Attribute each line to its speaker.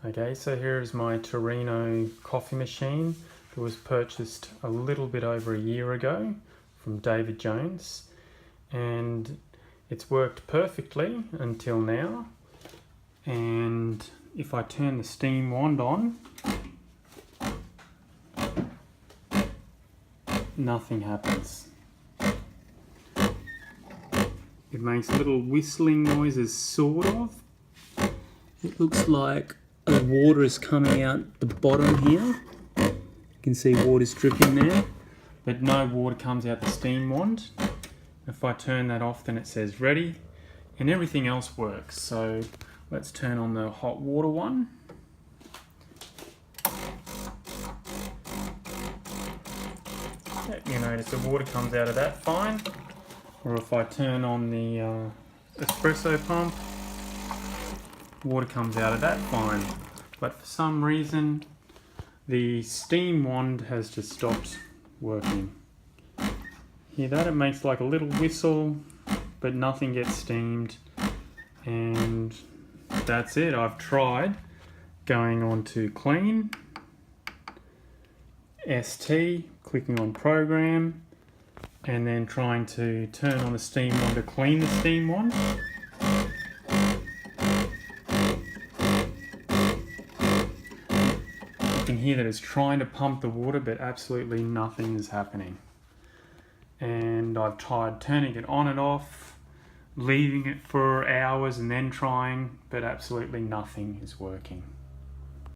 Speaker 1: Okay, so here is my Torino coffee machine that was purchased a little bit over a year ago from David Jones, and it's worked perfectly until now. And if I turn the steam wand on, nothing happens. It makes little whistling noises, sort of. It looks like the water is coming out the bottom here. You can see water's dripping there, but no water comes out the steam wand. If I turn that off, then it says ready, and everything else works. So let's turn on the hot water one. You notice the water comes out of that fine. Or if I turn on the espresso pump, water comes out of that fine. But for some reason, the steam wand has just stopped working. Hear that? It makes like a little whistle, but nothing gets steamed. And that's it. I've tried going on to clean, ST, clicking on program, and then trying to turn on the steam wand to clean the steam wand. You can hear that it's trying to pump the water, but absolutely nothing is happening. And I've tried turning it on and off, leaving it for hours and then trying, but absolutely nothing is working.